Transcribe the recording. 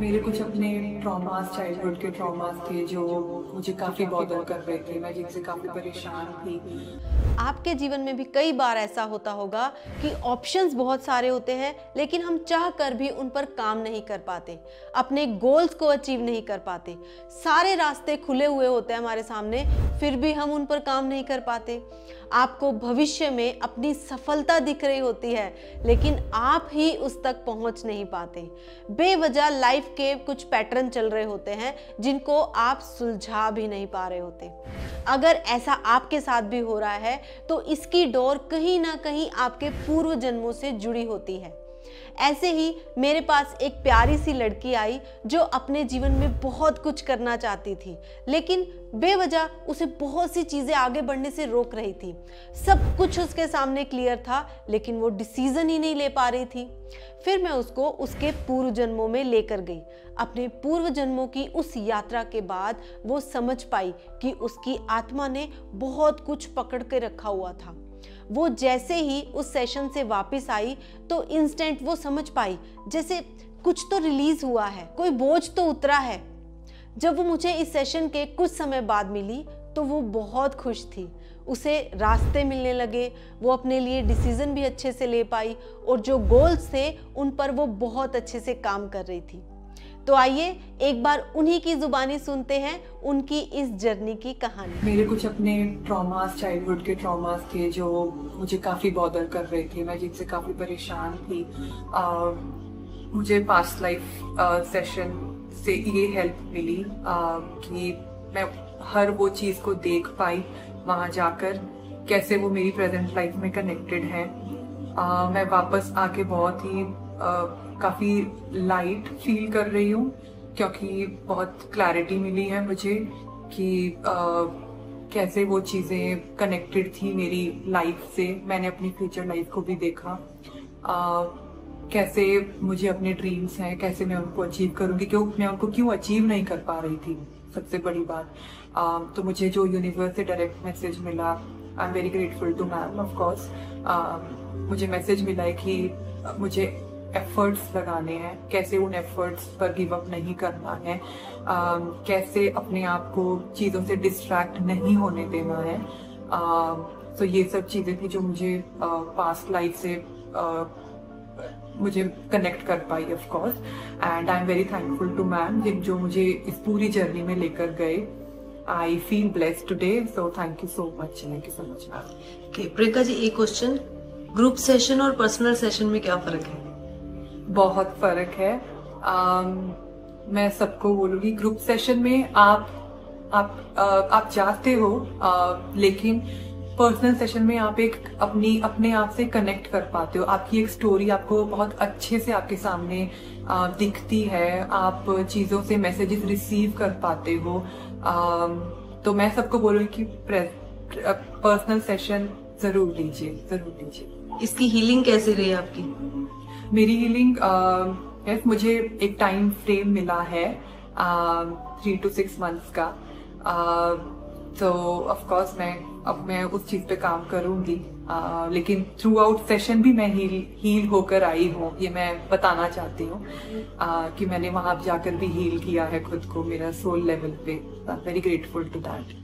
मेरे कुछ अपने ट्रॉमास, चाइल्डहुड के ट्रॉमास थे जो मुझे काफ़ी बॉदर कर रहे थे, मैं जिनसे काफ़ी परेशान थी। आपके जीवन में भी कई बार ऐसा होता होगा कि ऑप्शंस बहुत सारे होते हैं, लेकिन हम चाह कर भी उन पर काम नहीं कर पाते, अपने गोल्स को अचीव नहीं कर पाते। सारे रास्ते खुले हुए होते हैं हमारे सामने, फिर भी हम उन पर काम नहीं कर पाते। आपको भविष्य में अपनी सफलता दिख रही होती है, लेकिन आप ही उस तक पहुंच नहीं पाते। बेवजह लाइफ के कुछ पैटर्न चल रहे होते हैं जिनको आप सुलझा भी नहीं पा रहे होते। अगर ऐसा आपके साथ भी हो रहा है तो इसकी डोर कहीं ना कहीं आपके पूर्व जन्मों से जुड़ी होती है। ऐसे ही मेरे पास एक प्यारी सी लड़की आई जो अपने जीवन में बहुत कुछ करना चाहती थी, लेकिन बेवजह उसे बहुत सी चीजें आगे बढ़ने से रोक रही थी। सब कुछ उसके सामने क्लियर था, लेकिन वो डिसीजन ही नहीं ले पा रही थी। फिर मैं उसको उसके पूर्व जन्मों में लेकर गई। अपने पूर्व जन्मों की उस यात्रा के बाद वो समझ पाई कि उसकी आत्मा ने बहुत कुछ पकड़ के रखा हुआ था। वो जैसे ही उस सेशन से वापस आई तो इंस्टेंट वो समझ पाई जैसे कुछ तो रिलीज हुआ है, कोई बोझ तो उतरा है। जब वो मुझे इस सेशन के कुछ समय बाद मिली तो वो बहुत खुश थी। उसे रास्ते मिलने लगे, वो अपने लिए डिसीजन भी अच्छे से ले पाई और जो गोल्स थे उन पर वो बहुत अच्छे से काम कर रही थी। तो आइए एक बार उन्हीं की जुबानी सुनते हैं उनकी इस जर्नी की कहानी। मेरे कुछ अपने ट्रॉमास, चाइल्डहुड के ट्रॉमास थे जो मुझे काफ़ी बॉदर कर रहे थे, मैं जिनसे काफ़ी परेशान थी। मुझे पास्ट लाइफ सेशन से ये हेल्प मिली कि मैं हर वो चीज़ को देख पाई वहाँ जाकर, कैसे वो मेरी प्रेजेंट लाइफ में कनेक्टेड है। मैं वापस आके बहुत ही काफ़ी लाइट फील कर रही हूँ, क्योंकि बहुत क्लैरिटी मिली है मुझे कि कैसे वो चीज़ें कनेक्टेड थी मेरी लाइफ से। मैंने अपनी फ्यूचर लाइफ को भी देखा, कैसे मुझे अपने ड्रीम्स हैं, कैसे मैं उनको अचीव करूँगी, क्यों मैं उनको क्यों अचीव नहीं कर पा रही थी, सबसे बड़ी बात। तो मुझे जो यूनिवर्स से डायरेक्ट मैसेज मिला, I am very grateful to ma'am of course. मुझे मैसेज मिला है कि मुझे एफर्ट्स लगाने हैं, कैसे उन एफर्ट्स पर गिव अप नहीं करना है, कैसे अपने आप को चीज़ों से डिस्ट्रैक्ट नहीं होने देना है। तो ये सब चीज़ें थी जो मुझे पास्ट लाइफ से मुझे कनेक्ट कर पाई of course. And I am very thankful to ma'am जो मुझे इस पूरी जर्नी में लेकर गए। I feel blessed today, so thank you so much ma'am. Priyanka ji, एक क्वेश्चन, ग्रुप सेशन और पर्सनल सेशन में क्या फर्क है? बहुत फर्क है। मैं सबको बोलूँगी, ग्रुप सेशन में आप जाते हो, लेकिन पर्सनल सेशन में आप एक अपने आप से कनेक्ट कर पाते हो। आपकी एक स्टोरी आपको बहुत अच्छे से आपके सामने दिखती है, आप चीज़ों से मैसेजेस रिसीव कर पाते हो। तो मैं सबको बोलूँगी कि पर्सनल सेशन जरूर लीजिए। इसकी हीलिंग कैसे रही आपकी? मेरी हीलिंग, मुझे एक टाइम फ्रेम मिला है 3 to 6 months का। तो ऑफ कोर्स मैं उस चीज पे काम करूंगी, लेकिन थ्रू आउट सेशन भी मैं हील होकर आई हूँ, ये मैं बताना चाहती हूँ कि मैंने वहां जाकर भी हील किया है खुद को, मेरा सोल लेवल पे। Very grateful to that.